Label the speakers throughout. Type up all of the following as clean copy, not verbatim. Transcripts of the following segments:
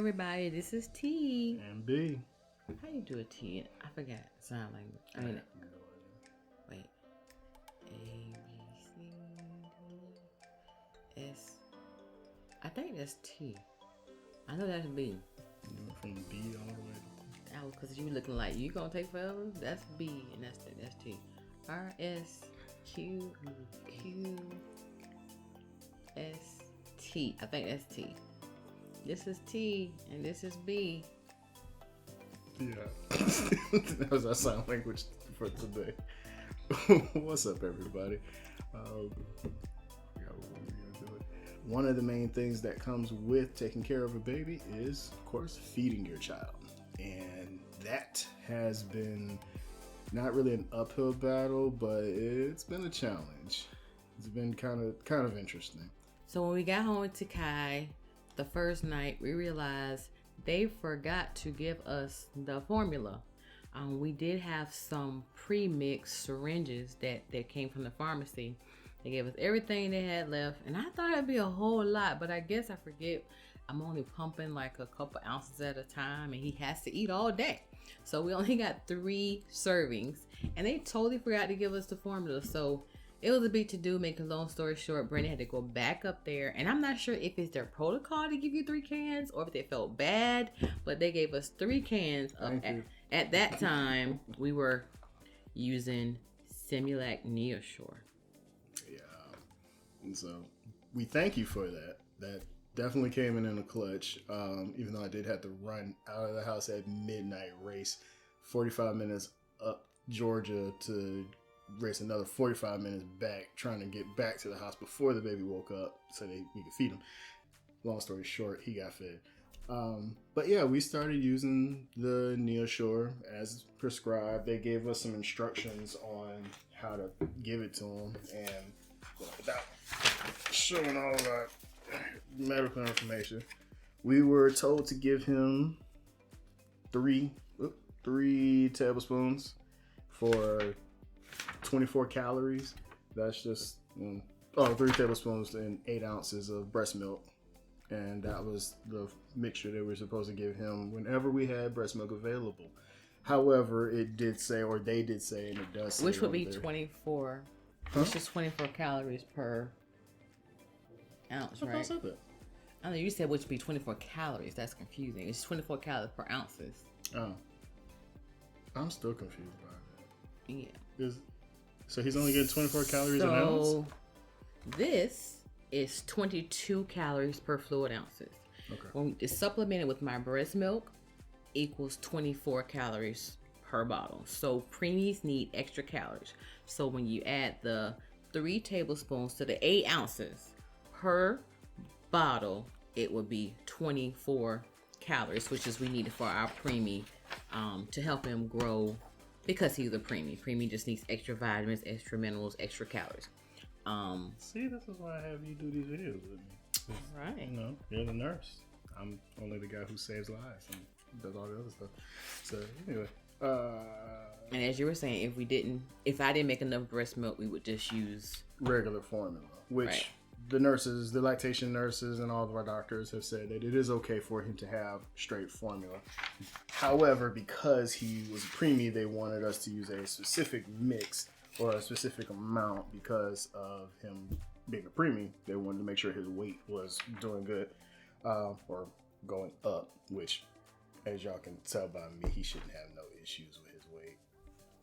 Speaker 1: everybody. This is T.
Speaker 2: And B.
Speaker 1: How you do a T? I forgot. Sign language. I mean, wait. A, B, C, D, S. I think that's T. I know that's B.
Speaker 2: From B all the way.
Speaker 1: That was because you looking like you gonna take forever. That's B, and that's T. R, S, Q, Q, S, T. I think that's T. This is T, and this is B.
Speaker 2: Yeah. That was our sign language for today. What's up, everybody? One of the main things that comes with taking care of a baby is, of course, feeding your child. And that has been not really an uphill battle, but it's been a challenge. It's been kind of interesting.
Speaker 1: So when we got home to Kai, the first night, we realized they forgot to give us the formula. We did have some pre-mixed syringes that came from the pharmacy. They gave us everything they had left, and I thought it'd be a whole lot, but I guess I forget I'm only pumping like a couple ounces at a time, and he has to eat all day. So we only got 3 servings, and they totally forgot to give us the formula. So it was a big to do. Make a long story short, Brandon had to go back up there, and I'm not sure if it's their protocol to give you 3 cans or if they felt bad, but they gave us 3 cans. At that time, we were using Similac Neoshore.
Speaker 2: Yeah, and so we thank you for that. That definitely came in a clutch. Even though I did have to run out of the house at midnight, race 45 minutes up Georgia to race another 45 minutes back, trying to get back to the house before the baby woke up so we could feed him. Long story short, he got fed. But yeah, we started using the Neoshore as prescribed. They gave us some instructions on how to give it to him, and without showing all of our medical information, we were told to give him 3 tablespoons for 24 calories. That's just 3 tablespoons and 8 ounces of breast milk. And that was the mixture that we were supposed to give him whenever we had breast milk available. However, it did say, or they did say, and it does say,
Speaker 1: which would be 24. Which is 24 calories per ounce, right?
Speaker 2: I said that.
Speaker 1: I know you said which would be 24 calories. That's confusing. It's 24 calories per ounces.
Speaker 2: Oh. I'm still confused by that.
Speaker 1: Yeah.
Speaker 2: So he's only getting 24 calories an ounce?
Speaker 1: So this is 22 calories per fluid ounces.
Speaker 2: Okay.
Speaker 1: When it's supplemented with my breast milk, equals 24 calories per bottle. So preemies need extra calories. So when you add the 3 tablespoons to the 8 ounces per bottle, it would be 24 calories, which is we needed for our preemie to help him grow, because he's a preemie. Preemie just needs extra vitamins, extra minerals, extra calories.
Speaker 2: See, this is why I have you do these videos with me.
Speaker 1: Right.
Speaker 2: You know, you're the nurse. I'm only the guy who saves lives and does all the other stuff. So anyway,
Speaker 1: and as you were saying, if I didn't make enough breast milk, we would just use
Speaker 2: regular formula, which the nurses, the lactation nurses, and all of our doctors have said that it is okay for him to have straight formula. However, because he was a preemie, they wanted us to use a specific mix or a specific amount because of him being a preemie. They wanted to make sure his weight was doing good or going up, which, as y'all can tell by me, he shouldn't have no issues with his weight.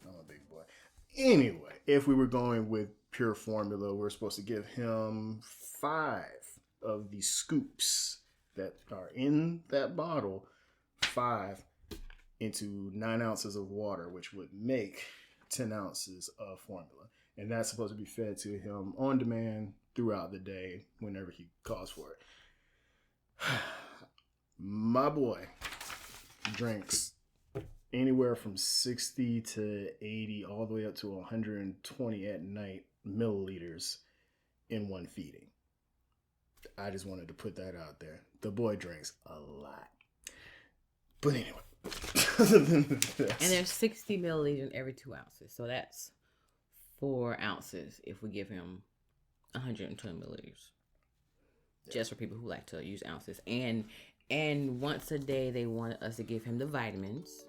Speaker 2: I'm a big boy. Anyway, if we were going with pure formula, we're supposed to give him 5 of the scoops that are in that bottle, 5 into 9 ounces of water, which would make 10 ounces of formula. And that's supposed to be fed to him on demand throughout the day whenever he calls for it. My boy drinks anywhere from 60 to 80 all the way up to 120 at night milliliters in one feeding. I just wanted to put that out there. The boy drinks a lot. But anyway.
Speaker 1: And there's 60 milliliters in every 2 ounces. So that's 4 ounces if we give him 120 milliliters. Just for people who like to use ounces. And And once a day, they wanted us to give him the vitamins.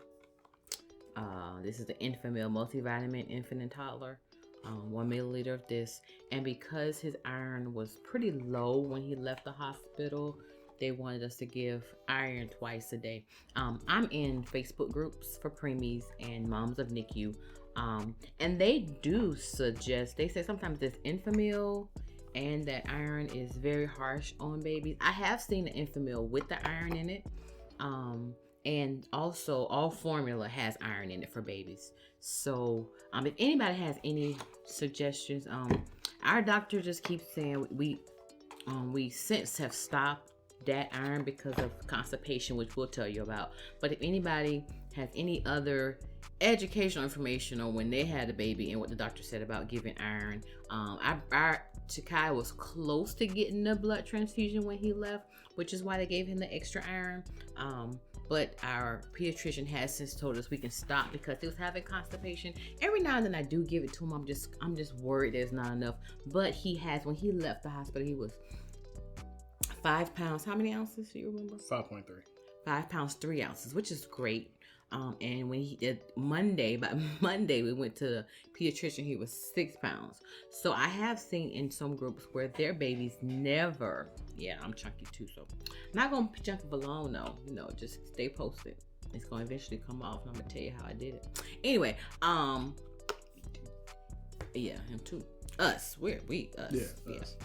Speaker 1: This is the Infamil multivitamin infant and toddler. 1 milliliter of this. And because his iron was pretty low when he left the hospital, they wanted us to give iron twice a day. I'm in Facebook groups for preemies and moms of NICU. And they do suggest, they say sometimes this Infamil and that iron is very harsh on babies. I have seen the Infamil with the iron in it. And also all formula has iron in it for babies. So if anybody has any suggestions, our doctor just keeps saying we since have stopped that iron because of constipation, which we'll tell you about. But if anybody has any other educational information on when they had a baby and what the doctor said about giving iron, our Chikai was close to getting a blood transfusion when he left, which is why they gave him the extra iron. But our pediatrician has since told us we can stop because he was having constipation. Every now and then I do give it to him. I'm just worried there's not enough. But he has, when he left the hospital, he was 5 pounds. How many ounces do you remember?
Speaker 2: 5.3.
Speaker 1: 5 pounds 3 ounces, which is great. And when he did Monday we went to the pediatrician, he was 6 pounds. So I have seen in some groups where their babies never, I'm chunky too, so I'm not gonna jump for long though. Just stay posted. It's gonna eventually come off, and I'm gonna tell you how I did it. Anyway, him too. Us. Yeah.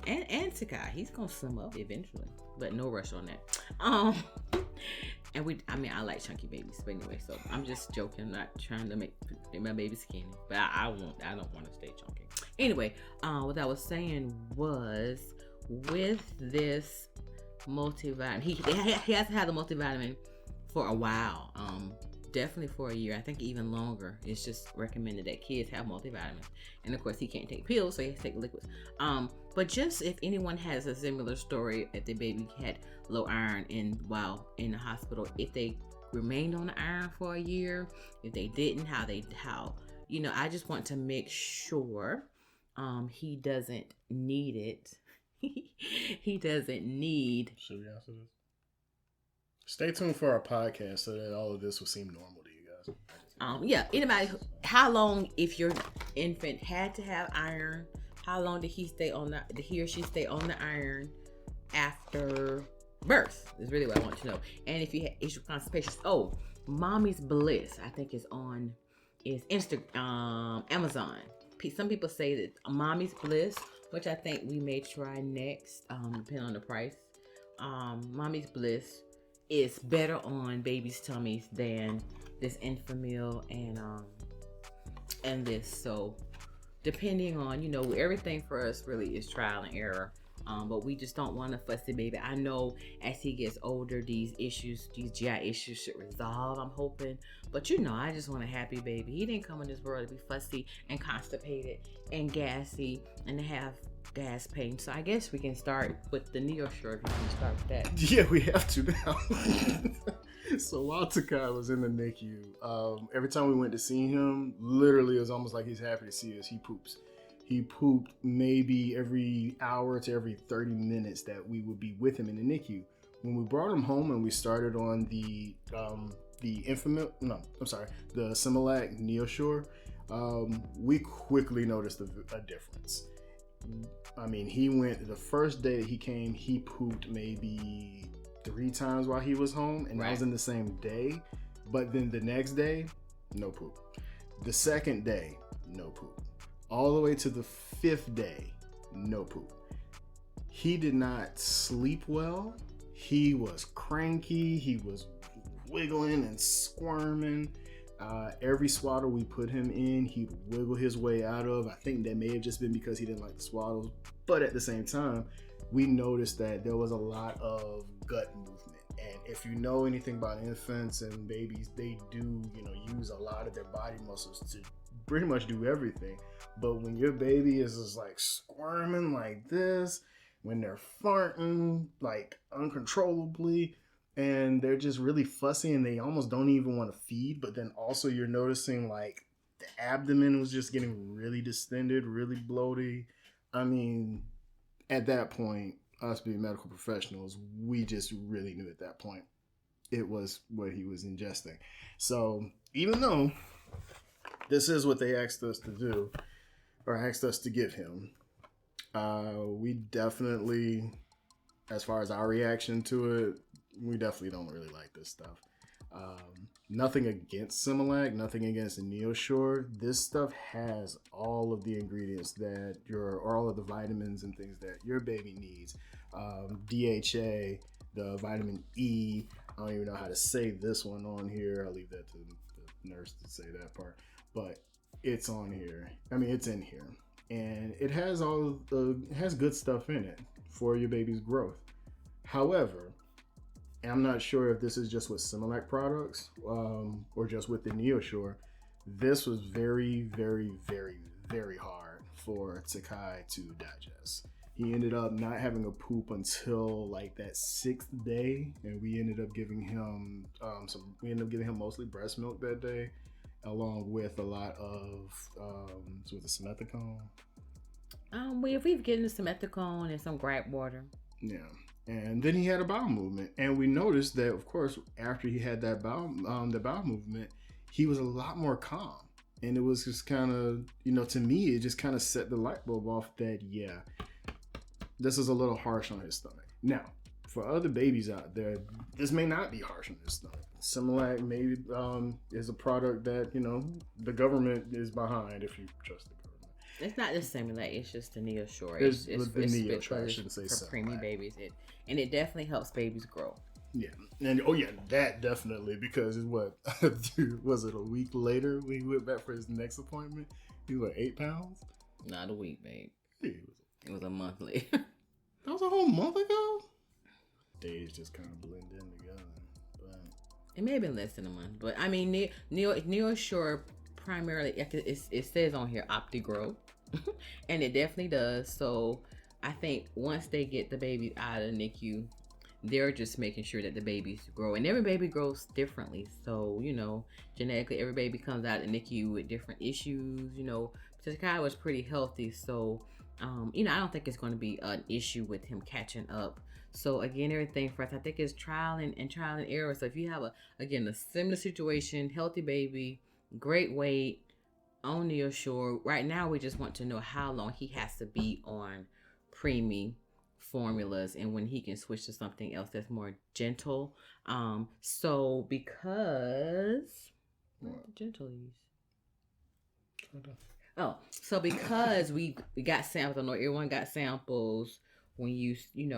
Speaker 1: And Sakai, he's gonna sum up eventually, but no rush on that. And I like chunky babies, but anyway, so I'm just joking. I'm not trying to make my baby skinny, but I don't want to stay chunky. Anyway, what I was saying was with this multivitamin, he has had the multivitamin for a while. Definitely for a year. I think even longer. It's just recommended that kids have multivitamins. And of course, he can't take pills, so he has to take liquids. But just if anyone has a similar story, if the baby had low iron while in the hospital, if they remained on the iron for a year, if they didn't, how I just want to make sure he doesn't need it. He doesn't need.
Speaker 2: Should we answer this? Stay tuned for our podcast so that all of this will seem normal to you guys.
Speaker 1: Anybody, how long, if your infant had to have iron, how long did he or she stay on the iron after birth is really what I want to know. And if you had issue with constipation, Mommy's Bliss, I think is Amazon. Some people say that Mommy's Bliss, which I think we may try next, depending on the price. Mommy's Bliss is better on babies' tummies than this Infamil and this. So depending on, everything for us really is trial and error. But we just don't want a fussy baby. I know as he gets older, these GI issues should resolve, I'm hoping. But I just want a happy baby. He didn't come in this world to be fussy and constipated and gassy and to have gas pain. So I guess we can start with the NeoSure, if you can start with that.
Speaker 2: Yeah, we have to now. So while Takai was in the NICU, every time we went to see him, literally it was almost like he's happy to see us. He poops. He pooped maybe every hour to every 30 minutes that we would be with him in the NICU. When we brought him home and we started on the Similac NeoSure, we quickly noticed a difference. I mean, the first day that he came, he pooped maybe 3 times while he was home, and that was in the same day. But then the next day, no poop. The second day, no poop. All the way to the 5th day, no poop. He did not sleep well. He was cranky. He was wiggling and squirming. Every swaddle we put him in, he'd wiggle his way out of. I think that may have just been because he didn't like the swaddles. But at the same time, we noticed that there was a lot of gut movement. And if you know anything about infants and babies, they do, use a lot of their body muscles to pretty much do everything. But when your baby is just like squirming like this, when they're farting like uncontrollably, and they're just really fussy and they almost don't even want to feed, but then also you're noticing like the abdomen was just getting really distended, really bloated. I mean, at that point, us being medical professionals, we just really knew at that point it was what he was ingesting. So even though this is what they asked us to do or asked us to give him, we definitely, as far as our reaction to it, we definitely don't really like this stuff. Nothing against Similac, nothing against Neosure. This stuff has all of the ingredients or all of the vitamins and things that your baby needs. DHA, the vitamin E. I don't even know how to say this one on here. I'll leave that to the nurse to say that part. But it's on here. I mean, it's in here, and it has it has good stuff in it for your baby's growth. However, and I'm not sure if this is just with Similac products or just with the Neosure. This was very, very, very, very hard for Takai to digest. He ended up not having a poop until like that 6th day, and we ended up giving him mostly breast milk that day, along with a lot of with the simethicone.
Speaker 1: We've given the simethicone and some gripe water.
Speaker 2: Yeah. And then he had a bowel movement, and we noticed that, of course, after he had that bowel movement, he was a lot more calm, and it was just kind of, to me, it just kind of set the light bulb off that this is a little harsh on his stomach. Now, for other babies out there, this may not be harsh on his stomach. Similac maybe is a product that the government is behind, if you trust the government.
Speaker 1: It's not the Similac, it's just the Neosure.
Speaker 2: It's the Neosure, I shouldn't say
Speaker 1: for preemie babies. And it definitely helps babies grow.
Speaker 2: Yeah, and that definitely, because it's was it a week later when he went back for his next appointment? He was 8 pounds.
Speaker 1: Not a week, babe.
Speaker 2: Yeah,
Speaker 1: it was a month later.
Speaker 2: That was a whole month ago. Days just kind of blend in together. But
Speaker 1: it may have been less than a month, but I mean, Neosure primarily, it says on here OptiGrow, and it definitely does. So I think once they get the baby out of the NICU, they're just making sure that the babies grow, and every baby grows differently. So genetically, every baby comes out of the NICU with different issues. Takai was pretty healthy, so I don't think it's going to be an issue with him catching up. So again, everything for us, I think, is trial and error. So if you have a similar situation, healthy baby, great weight, on Neosure, right now we just want to know how long he has to be on preemie formulas and when he can switch to something else that's more gentle. So because because we got samples, I know everyone got samples when you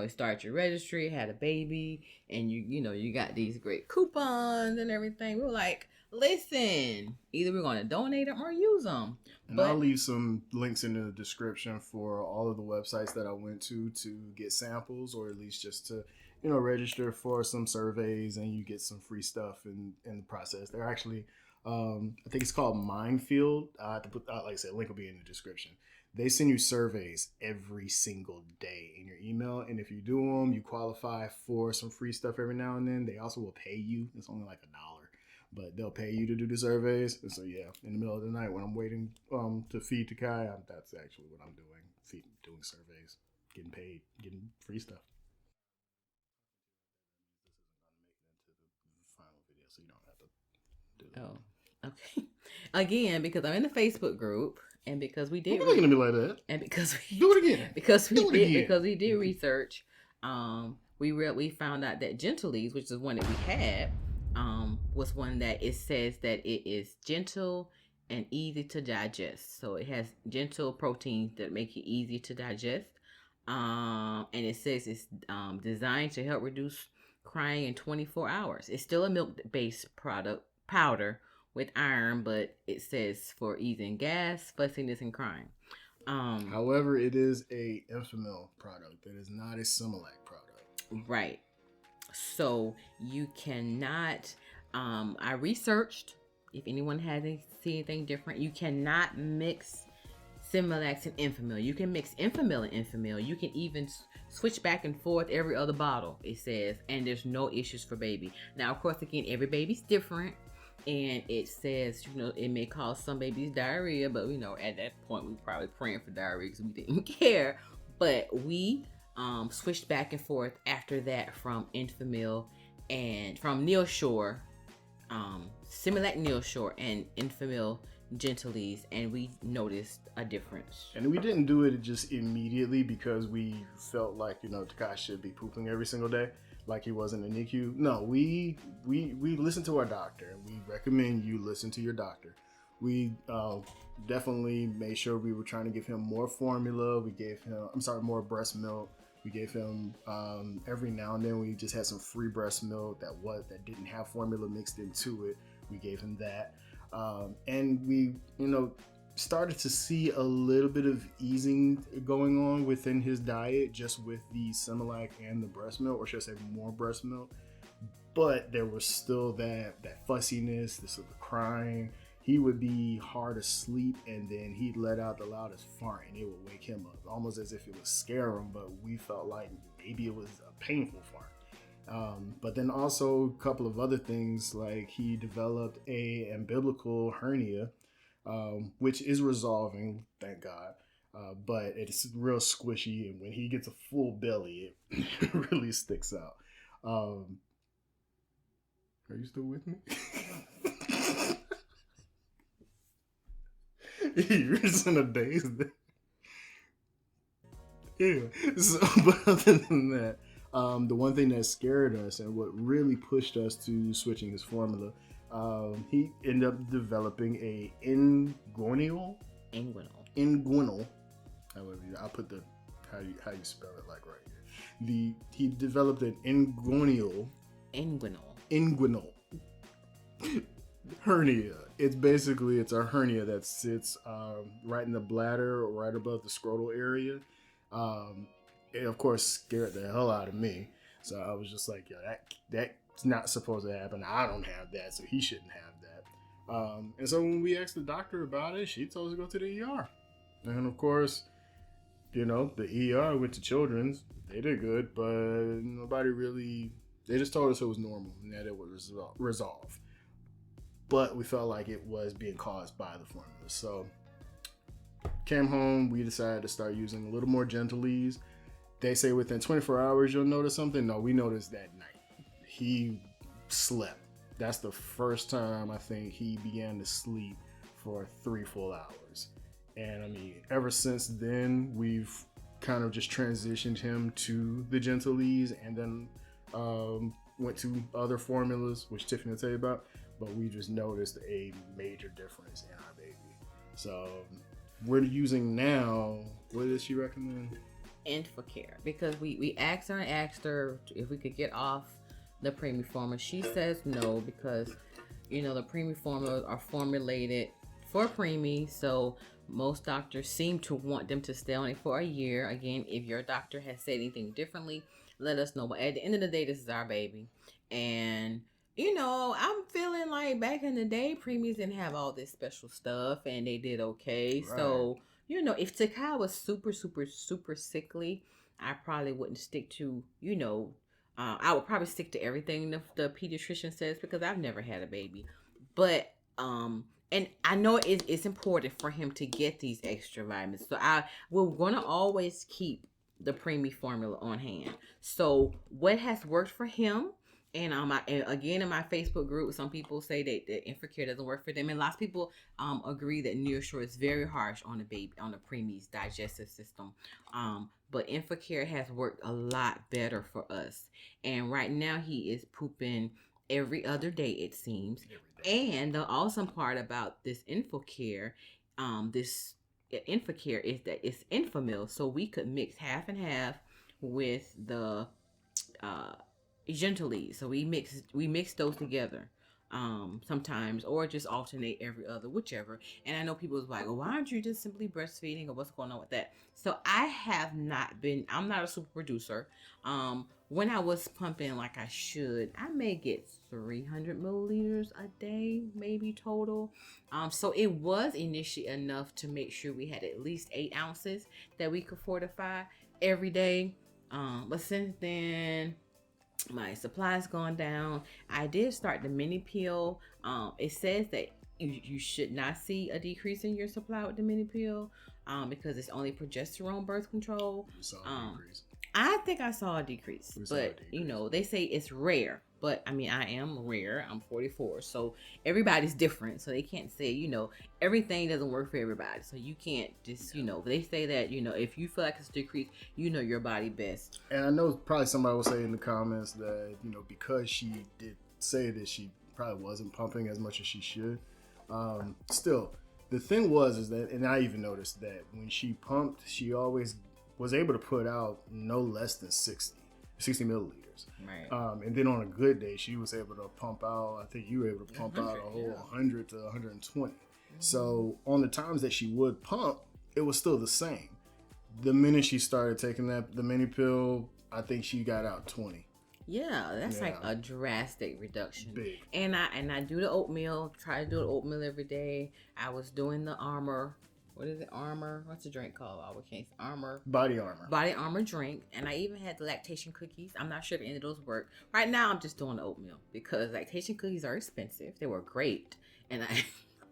Speaker 1: start your registry, had a baby, and you got these great coupons and everything. We were like, listen, either we're going to donate them or use them.
Speaker 2: And I'll leave some links in the description for all of the websites that I went to get samples, or at least just to, register for some surveys, and you get some free stuff in the process. They're actually, I think it's called Minefield. I have to put, like I said, link will be in the description. They send you surveys every single day in your email, and if you do them, you qualify for some free stuff every now and then. They also will pay you. It's only like $1. But they'll pay you to do the surveys. And so, in the middle of the night when I'm waiting to feed Takai, that's actually what I'm doing. Doing surveys, getting paid, getting free stuff. This isn't going to make it into the final video, so you don't have to do
Speaker 1: it. Oh, okay. Again, because I'm in the Facebook group, and because we did...
Speaker 2: You're looking at me like that.
Speaker 1: And because we...
Speaker 2: Do it again.
Speaker 1: Because we did research, we found out that Gentlease, which is one that we had... was one that it says that it is gentle and easy to digest. So it has gentle proteins that make it easy to digest. And it says it's designed to help reduce crying in 24 hours. It's still a milk-based powder with iron, but it says for easing gas, fussiness, and crying.
Speaker 2: However, it is a Enfamil product. It is not a Similac product.
Speaker 1: Right. So you cannot, I researched, if anyone hasn't seen anything different, you cannot mix Similac and Enfamil. You can mix Enfamil and Enfamil. You can even switch back and forth every other bottle, it says, and there's no issues for baby. Now, of course, again, every baby's different, and it says, it may cause some babies diarrhea, but at that point, we were probably praying for diarrhea because we didn't care. But we switched back and forth after that from Enfamil and from Neoshore, Similac Neoshore and Enfamil Gentlease, and we noticed a difference.
Speaker 2: And we didn't do it just immediately because we felt like, you know, Takashi should be pooping every single day, like he was in the NICU. No, we listened to our doctor, and we recommend you listen to your doctor. We definitely made sure we were trying to give him more formula. We gave him, more breast milk. We gave him every now and then. We just had some free breast milk that didn't have formula mixed into it. We gave him that, and we, you know, started to see a little bit of easing going on within his diet, just with the Similac and the breast milk, or should I say more breast milk. But there was still that fussiness, this sort of crying. He would be hard asleep, and then he'd let out the loudest fart, and it would wake him up, almost as if it would scare him. But we felt like maybe it was a painful fart. But then also a couple of other things, like he developed a umbilical hernia, which is resolving, thank God. But it's real squishy, and when he gets a full belly, it really sticks out. Are you still with me? You're just in a daze. Yeah. So, but other than that, the one thing that scared us and what really pushed us to switching his formula, he ended up developing a inguinal. I'll put the how you spell it like right here. He developed an inguinal hernia. It's a hernia that sits right in the bladder, or right above the scrotal area. It of course scared the hell out of me. So I was just like, yo, that's not supposed to happen. I don't have that, so he shouldn't have that. And so when we asked the doctor about it, she told us to go to the ER. And of course, you know, the ER went to Children's. They did good, but nobody really. They just told us it was normal and that it would resolve. But we felt like it was being caused by the formula. So came home, we decided to start using a little more Gentlease. They say within 24 hours you'll notice something. No, we noticed that night. He slept. That's the first time I think he began to sleep for 3 full hours. And I mean, ever since then, we've kind of just transitioned him to the Gentlease, and then went to other formulas, which Tiffany will tell you about. But we just noticed a major difference in our baby. So we're using now, what does she recommend?
Speaker 1: Enfacare, because we asked her if we could get off the preemie formula. She says no, because you know the preemie formulas are formulated for preemie, so most doctors seem to want them to stay on it for a year. Again, if your doctor has said anything differently, let us know. But at the end of the day, this is our baby, and you know, I'm feeling like back in the day, preemies didn't have all this special stuff, and they did okay. Right. So, you know, if Takai was super, super, super sickly, I probably wouldn't stick to, you know, I would probably stick to everything the pediatrician says, because I've never had a baby. But, and I know it's important for him to get these extra vitamins. So we're going to always keep the preemie formula on hand. So what has worked for him, and again in my Facebook group, some people say that Enfacare doesn't work for them, and lots of people agree that Neoshore is very harsh on the preemie's digestive system. But Enfacare has worked a lot better for us, and right now he is pooping every other day, it seems. And the awesome part about this Enfacare, is that it's Enfamil, so we could mix half and half with the Gentlease. So we mix those together sometimes, or just alternate every other, whichever. And I know people was like, well, why aren't you just simply breastfeeding, or what's going on with that? So I'm not a super producer. When I was pumping like I should, I may get 300 milliliters a day, maybe total. So it was initially enough to make sure we had at least 8 ounces that we could fortify every day. But since then, my supply's gone down. I did start the mini pill. It says that you should not see a decrease in your supply with the mini pill, because it's only progesterone birth control.
Speaker 2: You saw a decrease.
Speaker 1: I think I saw a decrease,
Speaker 2: We saw a
Speaker 1: but
Speaker 2: decrease.
Speaker 1: they say it's rare. But I mean, I am rare. I'm 44, so everybody's different. So they can't say, everything doesn't work for everybody. So you can't just, they say that, if you feel like it's decreased, your body best.
Speaker 2: And I know probably somebody will say in the comments that, because she did say that she probably wasn't pumping as much as she should. Still, the thing is that, and I even noticed that when she pumped, she always was able to put out no less than 60 milliliters.
Speaker 1: Right.
Speaker 2: And then on a good day, she was able to pump out, I think you were able to pump out a whole 100 to 120. So on the times that she would pump, it was still the same. The minute she started taking the mini pill, I think she got out 20.
Speaker 1: Yeah, that's like a drastic reduction.
Speaker 2: Big.
Speaker 1: And I do the oatmeal. Try to do the oatmeal every day. I was doing the Armor. What is it? Armor. What's the drink called? Armor.
Speaker 2: Body Armor.
Speaker 1: Body Armor drink. And I even had the lactation cookies. I'm not sure if any of those work. Right now, I'm just doing the oatmeal because lactation cookies are expensive. They were great. And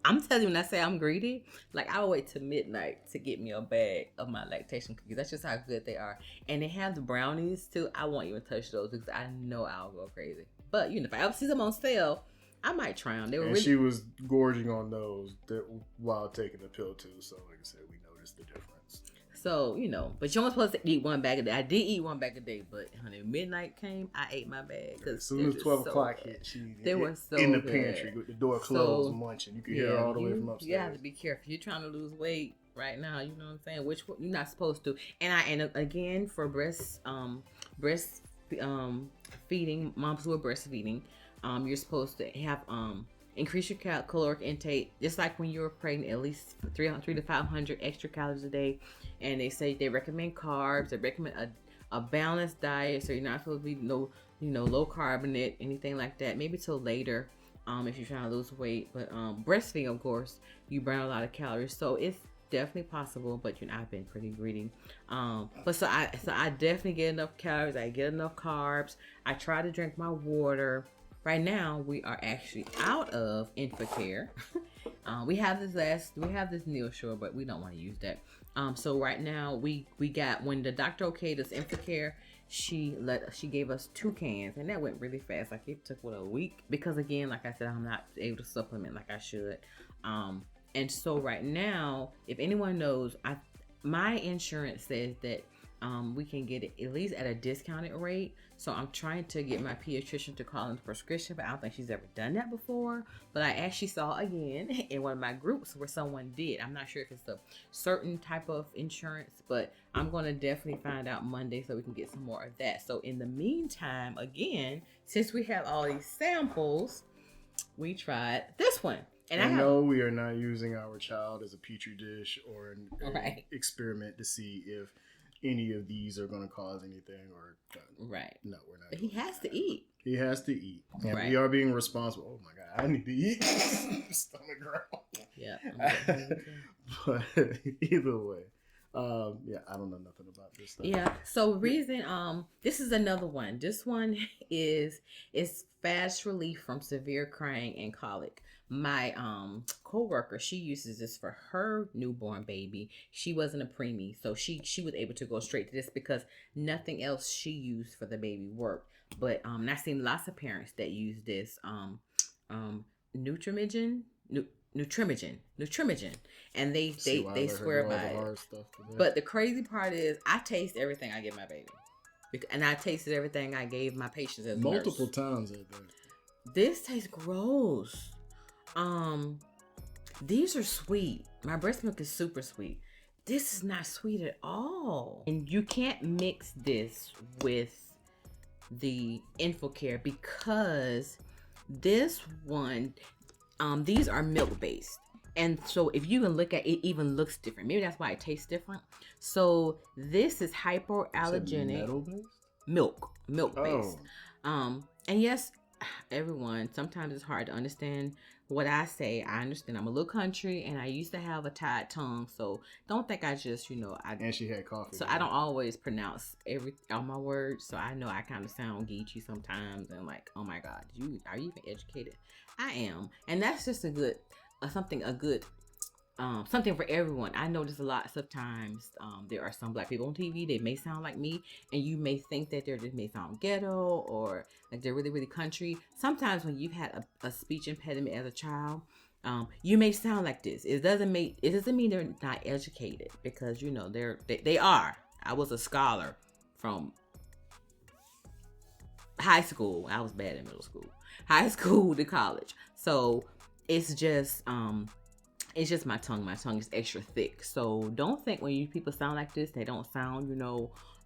Speaker 1: I'm telling you, when I say I'm greedy, like I would wait till midnight to get me a bag of my lactation cookies. That's just how good they are. And they have the brownies too. I won't even touch those because I know I'll go crazy. But if I ever see them on sale, I might try them. They were
Speaker 2: she was gorging on those while taking the pill too. So like I said, we noticed the difference.
Speaker 1: So, but you're only supposed to eat one bag a day. I did eat one bag a day, but honey, midnight came, I ate my bag.
Speaker 2: As soon as 12 o'clock hit,
Speaker 1: they were so
Speaker 2: in the
Speaker 1: good.
Speaker 2: pantry with the door closed, munching. You could hear her all the way from upstairs.
Speaker 1: You have to be careful. You're trying to lose weight right now. You know what I'm saying? Which one, you're not supposed to. And again, for breast feeding, moms who are breastfeeding, you're supposed to have increase your caloric intake, just like when you're pregnant, at least 300 to 500 extra calories a day. And they recommend carbs. They recommend a balanced diet, so you're not supposed to be low carbonate, anything like that. Maybe till later, if you're trying to lose weight. But breastfeeding, of course, you burn a lot of calories, so it's definitely possible. But I've been pretty greedy. But so I definitely get enough calories. I get enough carbs. I try to drink my water. Right now, we are actually out of Infocare. We have this Neoshore, but we don't want to use that. So right now, we got, when the doctor okayed us Infocare, she gave us 2 cans, and that went really fast. Like it took a week, because again, like I said, I'm not able to supplement like I should. And so right now, if anyone knows, my insurance says that we can get it at least at a discounted rate. So I'm trying to get my pediatrician to call in the prescription, but I don't think she's ever done that before. But I actually saw again in one of my groups where someone did. I'm not sure if it's a certain type of insurance, but I'm going to definitely find out Monday so we can get some more of that. So in the meantime, again, since we have all these samples, we tried this one. And I
Speaker 2: know we are not using our child as a petri dish or an experiment to see if any of these are going to cause anything or
Speaker 1: right.
Speaker 2: No, we're not.
Speaker 1: But he has to eat.
Speaker 2: He has to eat, and we are being responsible. Oh my God, I need to eat. Stomach growl.
Speaker 1: Yeah.
Speaker 2: But either way, I don't know nothing about this stuff.
Speaker 1: Yeah. So reason, this is another one. This one is fast relief from severe crying and colic. My coworker, she uses this for her newborn baby. She wasn't a preemie, so she was able to go straight to this because nothing else she used for the baby worked. But I've seen lots of parents that use this Nutrimigen, and they swear by it. But the crazy part is, I taste everything I give my baby, and I tasted everything I gave my patients as
Speaker 2: multiple times. I think
Speaker 1: this tastes gross. These are sweet. My breast milk is super sweet. This is not sweet at all. And you can't mix this with the Infocare because this one, these are milk based. And so if you can look at it, it even looks different. Maybe that's why it tastes different. So this is hypoallergenic milk based. And yes, everyone, sometimes it's hard to understand what I say. I understand. I'm a little country, and I used to have a tied tongue, so don't think I just,
Speaker 2: and she had coffee.
Speaker 1: So I don't always pronounce all my words, so I know I kind of sound geeky sometimes, and like, oh my God, are you even educated? I am, and that's just a good something for everyone. I notice a lot sometimes there are some black people on TV. They may sound like me, and you may think that they just may sound ghetto or like they're really, really country. Sometimes when you've had a speech impediment as a child, you may sound like this. It doesn't mean they're not educated, because you know they are. I was a scholar from high school. I was bad in middle school, high school to college. So it's just my tongue. My tongue is extra thick. So don't think when people sound like this, they don't sound,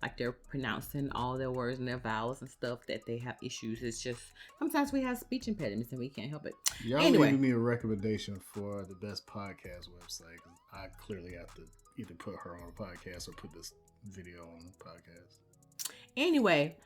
Speaker 1: like they're pronouncing all their words and their vowels and stuff, that they have issues. It's just sometimes we have speech impediments and we can't help it.
Speaker 2: Y'all
Speaker 1: anyway,
Speaker 2: giving me a recommendation for the best podcast website. I clearly have to either put her on a podcast or put this video on the podcast.
Speaker 1: Anyway,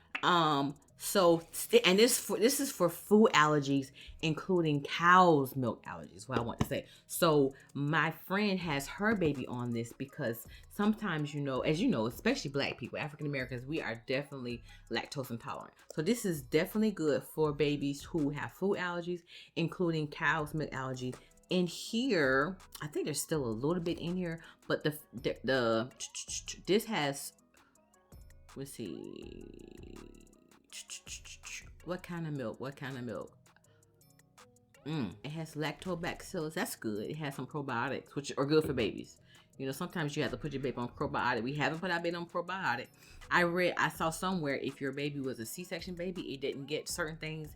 Speaker 1: so and this is for food allergies, including cow's milk allergies. What I want to say. So my friend has her baby on this because sometimes, as you know, especially black people, African Americans, we are definitely lactose intolerant. So this is definitely good for babies who have food allergies, including cow's milk allergy. In here, I think there's still a little bit in here, but the this has. Let's see. What kind of milk? It has lactobacillus. That's good. It has some probiotics, which are good for babies. Sometimes you have to put your baby on probiotic. We haven't put our baby on probiotic. I saw somewhere if your baby was a C-section baby, it didn't get certain things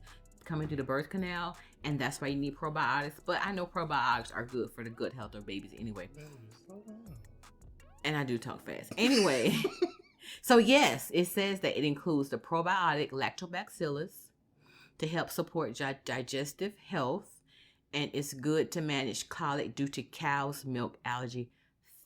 Speaker 1: coming through the birth canal, and that's why you need probiotics. But I know probiotics are good for the good health of babies anyway. And I do talk fast. Anyway. So yes, it says that it includes the probiotic lactobacillus to help support digestive health, and it's good to manage colic due to cow's milk allergy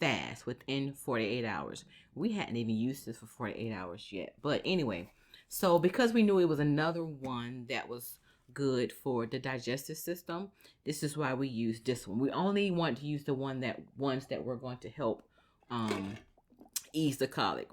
Speaker 1: fast within 48 hours. We hadn't even used this for 48 hours yet. But anyway, so because we knew it was another one that was good for the digestive system, this is why we used this one. We only want to use the ones that were going to help ease the colic.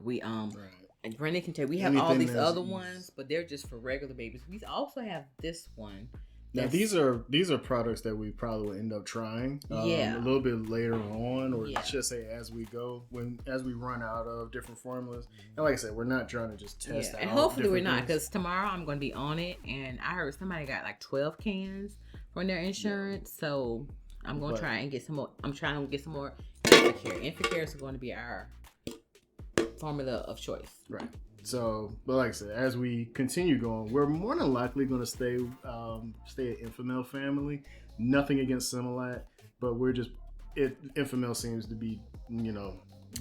Speaker 1: And Brandon can tell we have all these other ones, but they're just for regular babies. We also have this one.
Speaker 2: Now these are products that we probably will end up trying a little bit later on, or just say as we go, as we run out of different formulas. And like I said, we're not trying to just test out.
Speaker 1: And hopefully we're not, because tomorrow I'm going to be on it, and I heard somebody got like 12 cans from their insurance, so I'm going to try and get some more. I'm trying to get some more Infacare. Infacare is going to be our formula of choice.
Speaker 2: Right. So, but like I said, as we continue going, we're more than likely going to stay at Enfamil family. Nothing against Similac, but Enfamil seems to be,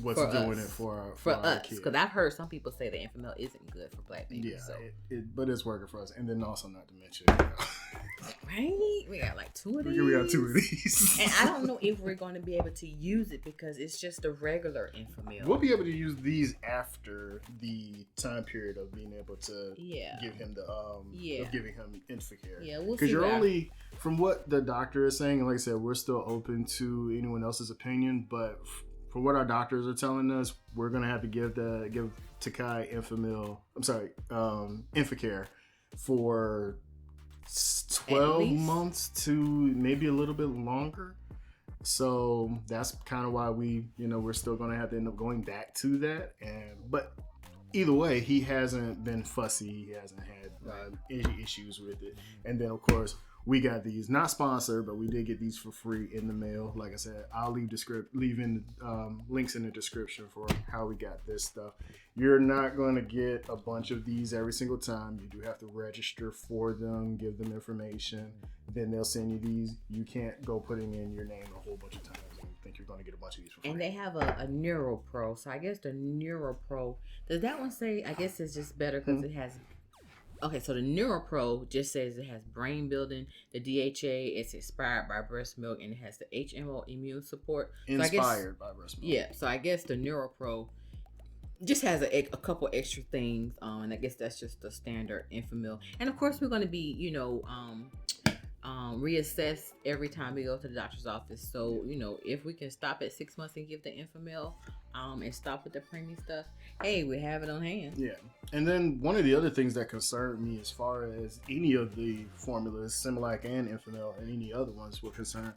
Speaker 2: what's
Speaker 1: for
Speaker 2: doing
Speaker 1: us.
Speaker 2: It for
Speaker 1: us.
Speaker 2: our kids.
Speaker 1: Because I've heard some people say that Enfamil isn't good for black babies.
Speaker 2: But it's working for us. And then also not to mention,
Speaker 1: right? We got like two of these.
Speaker 2: We got two of these.
Speaker 1: And I don't know if we're going to be able to use it because it's just a regular Enfamil.
Speaker 2: We'll be able to use these after the time period of being able to give him of giving him Infacare.
Speaker 1: Yeah, we'll see.
Speaker 2: Because you're only, from what the doctor is saying, and like I said, we're still open to anyone else's opinion, but from what our doctors are telling us, we're gonna have to give Takai Infacare for 12 months to maybe a little bit longer. So that's kind of why we're still gonna have to end up going back to that. But either way, he hasn't been fussy. He hasn't had any issues with it. And then of course, we got these, not sponsored, but we did get these for free in the mail. Like I said, I'll leave in links in the description for how we got this stuff. You're not going to get a bunch of these every single time. You do have to register for them, give them information. Then they'll send you these. You can't go putting in your name a whole bunch of times and think you're going to get a bunch of these for free.
Speaker 1: And they have a NeuroPro. So I guess the NeuroPro, does that one say, I guess it's just better because it has... Okay, so the NeuroPro just says it has brain building, the DHA, it's inspired by breast milk, and it has the HMO immune support.
Speaker 2: Inspired by breast milk.
Speaker 1: Yeah, so I guess the NeuroPro just has a couple extra things, and I guess that's just the standard Enfamil. And of course, we're going to be, reassess every time we go to the doctor's office. So, if we can stop at 6 months and give the Enfamil, and stop with the preemie stuff, hey, we have it on hand.
Speaker 2: Yeah. And then one of the other things that concerned me as far as any of the formulas, Similac and Enfamil and any other ones were concerned,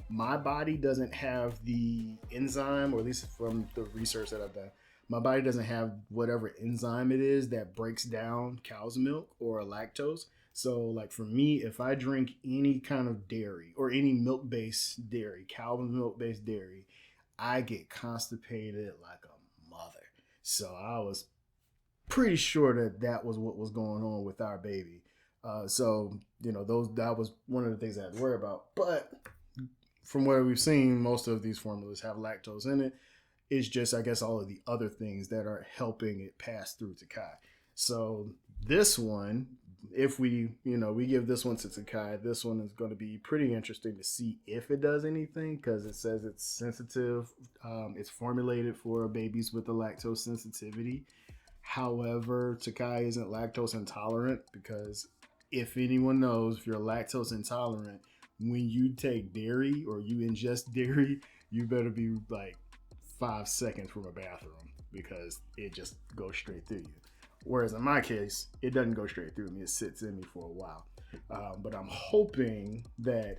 Speaker 2: My body doesn't have the enzyme, or at least from the research that I've done, my body doesn't have whatever enzyme it is that breaks down cow's milk or lactose. So, like for me, if I drink any kind of dairy or any milk based dairy, cow milk based dairy, I get constipated like a mother. So, I was pretty sure that that was what was going on with our baby. So, that was one of the things I had to worry about. But from what we've seen, most of these formulas have lactose in it. It's just, I guess, all of the other things that are helping it pass through to Kai. So this one, if we give this one to Takai, this one is going to be pretty interesting to see if it does anything, because it says it's sensitive. It's formulated for babies with a lactose sensitivity. However, Takai isn't lactose intolerant, because if anyone knows, if you're lactose intolerant, when you take dairy or you ingest dairy, you better be like 5 seconds from a bathroom, because it just goes straight through you. Whereas in my case, it doesn't go straight through me. It sits in me for a while. But I'm hoping that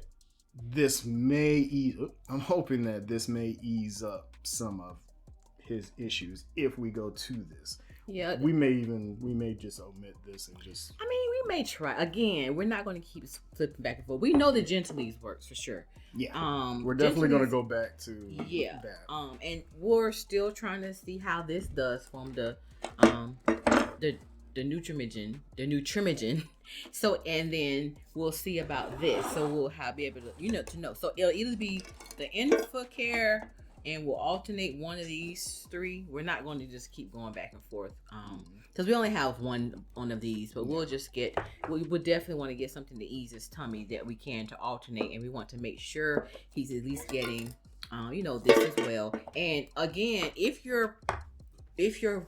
Speaker 2: this may ease. I'm hoping that this may ease up some of his issues if we go to this.
Speaker 1: Yeah,
Speaker 2: we may just omit this and just.
Speaker 1: I mean, we may try. Again, we're not going to keep flipping back and forth. We know the Gentilese works for sure.
Speaker 2: Yeah. We're definitely going to go back to that.
Speaker 1: And we're still trying to see how this does from the Nutrimigen. So, and then we'll see about this. So we'll be able to know. So it'll either be the Infocare, and we'll alternate one of these three. We're not going to just keep going back and forth, because we only have one of these. But we'll just we would definitely want to get something to ease his tummy that we can to alternate, and we want to make sure he's at least getting, this as well. And again, if you're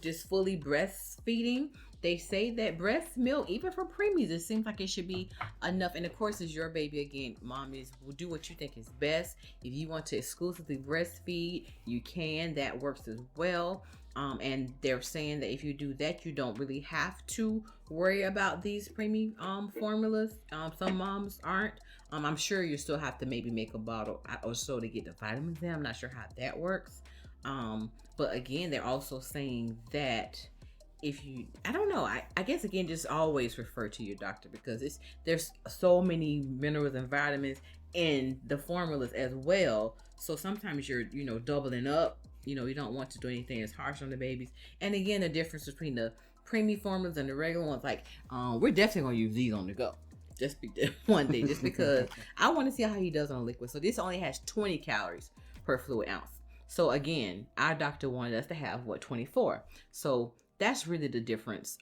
Speaker 1: just fully breastfeeding, they say that breast milk, even for preemies, it seems like it should be enough. And of course, it's your baby. Again, mommies will do what you think is best. If you want to exclusively breastfeed, you can. That works as well. And they're saying that if you do that, you don't really have to worry about these preemie formulas. Some moms aren't. I'm sure you still have to maybe make a bottle or so to get the vitamins in. I'm not sure how that works. But again, they're also saying that I don't know, I guess again, just always refer to your doctor, because there's so many minerals and vitamins in the formulas as well. So sometimes you're, doubling up, you don't want to do anything as harsh on the babies. And again, the difference between the preemie formulas and the regular ones, like, we're definitely going to use these on the go. Just one day, just because I want to see how he does on liquid. So this only has 20 calories per fluid ounce. So again, our doctor wanted us to have 24. So that's really the difference.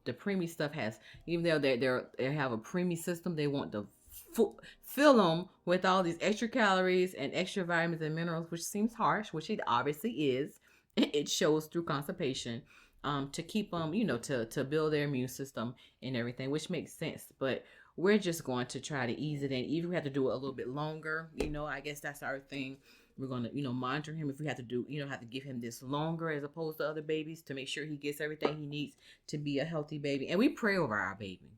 Speaker 1: The preemie stuff has, even though they have a preemie system, they want to fill them with all these extra calories and extra vitamins and minerals, which seems harsh, which it obviously is. It shows through constipation, to keep them, to build their immune system and everything, which makes sense. But we're just going to try to ease it in. Even if we have to do it a little bit longer, I guess that's our thing. We're going to, monitor him if we have to do, have to give him this longer as opposed to other babies, to make sure he gets everything he needs to be a healthy baby. And we pray over our baby,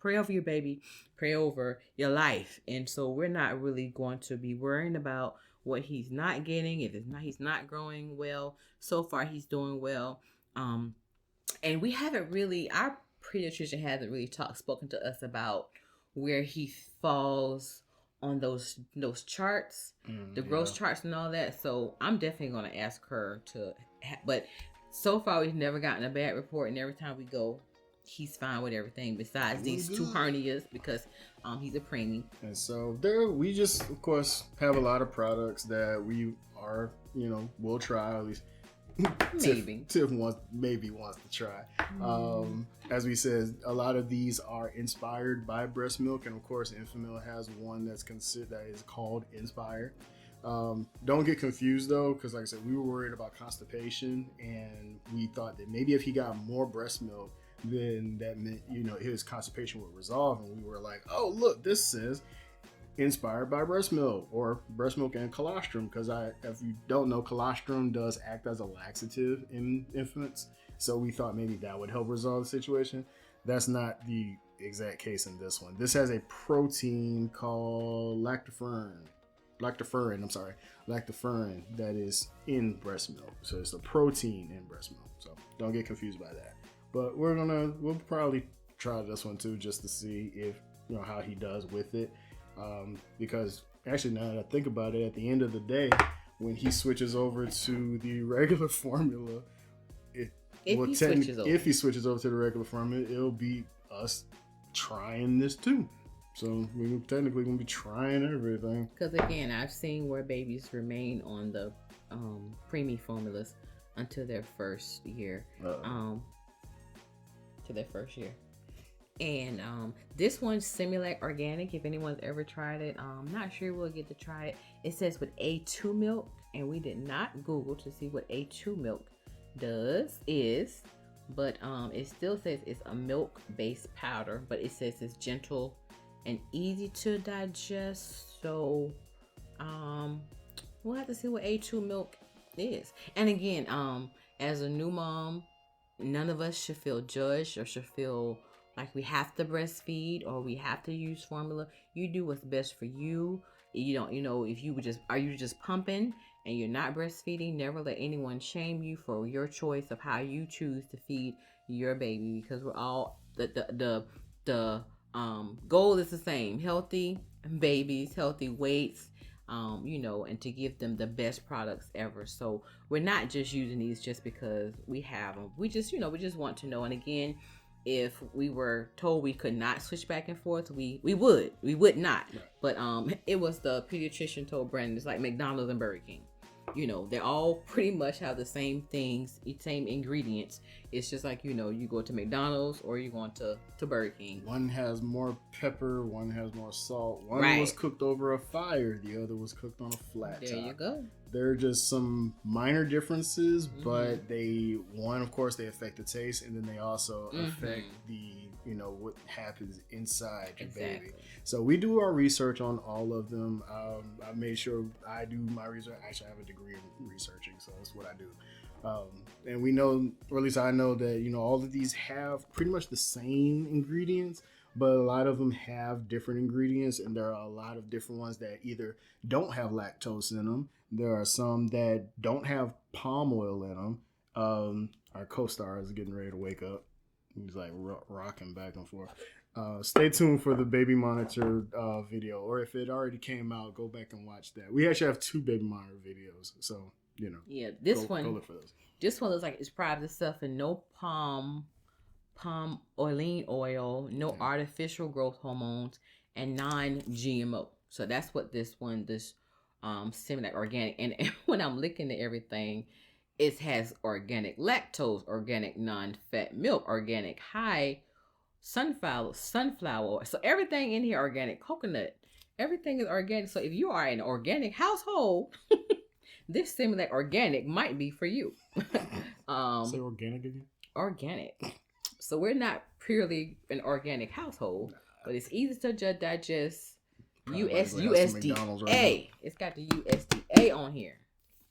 Speaker 1: pray over your baby, pray over your life. And so we're not really going to be worrying about what he's not getting. If he's not growing well. So far, he's doing well. And we haven't really, our pediatrician hasn't really spoken to us about where he falls on those charts, the growth charts and all that. So I'm definitely going to ask her but so far we've never gotten a bad report, and every time we go, he's fine with everything besides these two hernias, because he's a preemie.
Speaker 2: And so we just, of course, have a lot of products that we are, we'll try, at least
Speaker 1: maybe
Speaker 2: Tiff wants to try. As we said, a lot of these are inspired by breast milk, and of course Enfamil has one that is called Inspire. Don't get confused though, because like I said, we were worried about constipation, and we thought that maybe if he got more breast milk, then that meant his constipation would resolve. And we were like, oh look, this says inspired by breast milk, or breast milk and colostrum, because if you don't know, colostrum does act as a laxative in infants. So we thought maybe that would help resolve the situation. That's not the exact case in this one. This has a protein called lactoferrin. lactoferrin. I'm sorry, lactoferrin that is in breast milk. So it's a protein in breast milk. So don't get confused by that. But we'll probably try this one too, just to see if how he does with it. Because actually, now that I think about it, at the end of the day, when he switches over to the regular formula, if he switches over to the regular formula, it'll be us trying this too. So we're technically gonna be trying everything.
Speaker 1: Because again, I've seen where babies remain on the preemie formulas until their first year. To their first year. And this one's Similac Organic. If anyone's ever tried it, I'm not sure we'll get to try it. It says with A2 milk, and we did not Google to see what A2 milk is, but it still says it's a milk-based powder, but it says it's gentle and easy to digest. So we'll have to see what A2 milk is. And again, as a new mom, none of us should feel judged or should feel like we have to breastfeed or we have to use formula. You do what's best for you. You don't, if you are you just pumping and you're not breastfeeding, never let anyone shame you for your choice of how you choose to feed your baby, because we're all the goal is the same: healthy babies, healthy weights, and to give them the best products ever. So we're not just using these just because we have them. We just want to know. And again, if we were told we could not switch back and forth, we would not. Right. But it was the pediatrician told Brandon, it's like McDonald's and Burger King. They all pretty much have the same things, same ingredients. It's just like, you go to McDonald's or you're going to Burger King.
Speaker 2: One has more pepper, one has more salt. One was cooked over a fire, the other was cooked on a flat top.
Speaker 1: There you go.
Speaker 2: There are just some minor differences, but of course, they affect the taste, and then they also affect the, what happens inside your baby. So we do our research on all of them. I made sure I do my research. Actually, I have a degree in researching, so that's what I do. And we know, or at least I know that, all of these have pretty much the same ingredients, but a lot of them have different ingredients, and there are a lot of different ones that either don't have lactose in them. There are some that don't have palm oil in them. Our co-star is getting ready to wake up. He's like rocking back and forth. Stay tuned for the baby monitor video, or if it already came out, go back and watch that. We actually have 2 baby monitor videos, so
Speaker 1: Yeah,
Speaker 2: go look for those.
Speaker 1: This one looks like it's probably stuff in no palm oil, no artificial growth hormones, and non-GMO. So that's what this Similac Organic. And when I'm looking at everything, it has organic lactose, organic non-fat milk, organic high sunflower oil. So everything in here organic, coconut, everything is organic. So if you are an organic household, this Similac Organic might be for you.
Speaker 2: Say organic again?
Speaker 1: Organic. So we're not purely an organic household, but it's easy to digest. USDA. Right, it's got the USDA on here.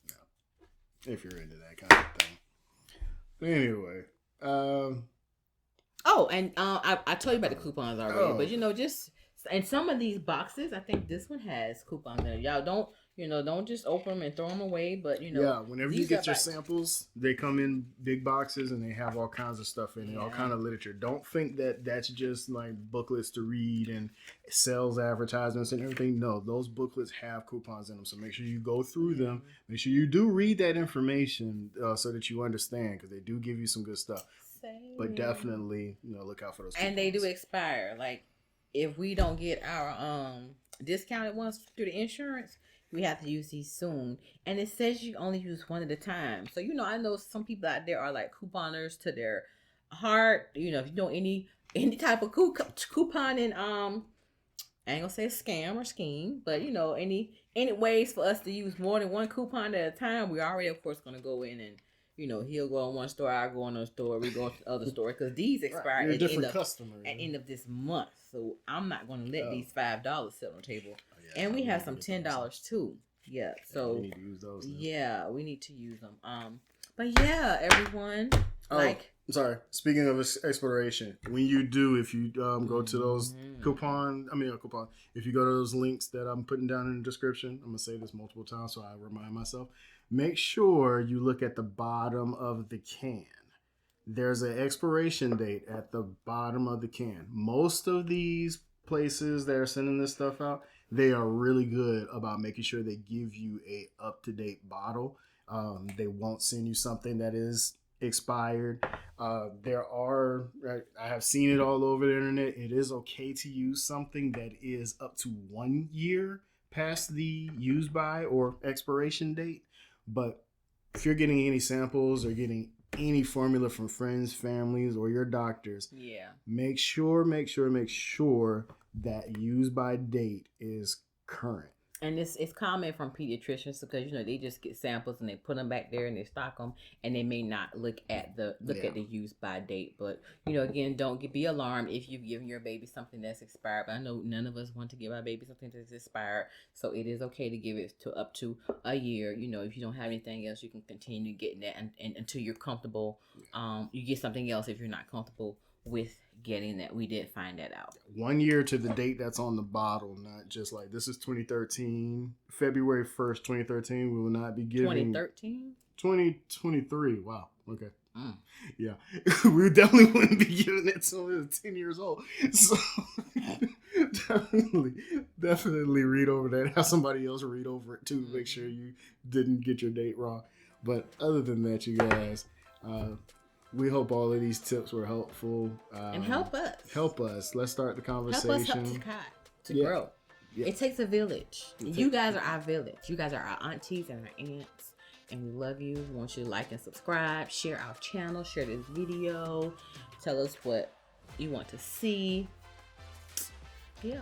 Speaker 2: Yeah. If you're into that kind of thing. But anyway.
Speaker 1: I told you about the coupons already, but just in some of these boxes, I think this one has coupons there. Y'all don't just open them and throw them away, but
Speaker 2: whenever you get your samples, they come in big boxes and they have all kinds of stuff in it, all kind of literature. Don't think that that's just like booklets to read and sales advertisements and everything. No, those booklets have coupons in them, so make sure you go through them. Make sure you do read that information so that you understand, because they do give you some good stuff. But definitely, look out for those coupons.
Speaker 1: And they do expire. Like, if we don't get our discounted ones through the insurance, we have to use these soon. And it says you only use one at a time. So, I know some people out there are like couponers to their heart. If you know any type of couponing, I ain't gonna say scam or scheme, but any ways for us to use more than one coupon at a time, we already, of course, gonna go in and he'll go in one store, I go in another store, we go to the other store, because these expire at the end of this month. So I'm not going to let these $5 sit on the table. And we have some $10 too. Yeah, so
Speaker 2: we need to use those.
Speaker 1: Yeah, we need to use them. But yeah, everyone,
Speaker 2: Sorry. Speaking of expiration, when you do, if you go to those coupon. If you go to those links that I'm putting down in the description, I'm gonna say this multiple times so I remind myself. Make sure you look at the bottom of the can. There's an expiration date at the bottom of the can. Most of these places that are sending this stuff out, they are really good about making sure they give you a up-to-date bottle. They won't send you something that is expired. I have seen it all over the internet. It is okay to use something that is up to 1 year past the use by or expiration date. But if you're getting any samples or getting any formula from friends, families, or your doctors, make sure that use by date is current.
Speaker 1: And it's common from pediatricians because they just get samples and they put them back there and they stock them, and they may not look at the use by date. But again, don't be alarmed if you've given your baby something that's expired. But I know none of us want to give our baby something that's expired, so it is okay to give it to up to a year. If you don't have anything else, you can continue getting that and until you're comfortable. You get something else if you're not comfortable with getting that. We did find that out.
Speaker 2: 1 year to the date that's on the bottle, not just like this is 2013, February 1st, 2013. We will not be giving
Speaker 1: 2013,
Speaker 2: 2023. Wow. Okay. Yeah, we definitely wouldn't be giving it till it was 10 years old. So definitely read over that. Have somebody else read over it too. Make sure you didn't get your date wrong. But other than that, you guys, we hope all of these tips were helpful.
Speaker 1: And help us.
Speaker 2: Help us. Let's start the conversation.
Speaker 1: Help us to grow. Yeah. It takes a village. You guys are our village. You guys are our aunties and our aunts. And we love you. We want you to like and subscribe. Share our channel. Share this video. Tell us what you want to see. Yeah.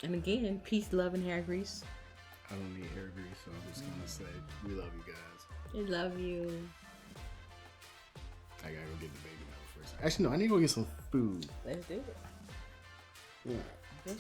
Speaker 1: And again, peace, love, and hair grease.
Speaker 2: I don't need hair grease, so I'm just going to say we love you guys.
Speaker 1: We love you.
Speaker 2: I gotta go get the baby now first. Actually, no, I need to go get some food.
Speaker 1: Let's do it.
Speaker 2: Yeah.
Speaker 1: Okay.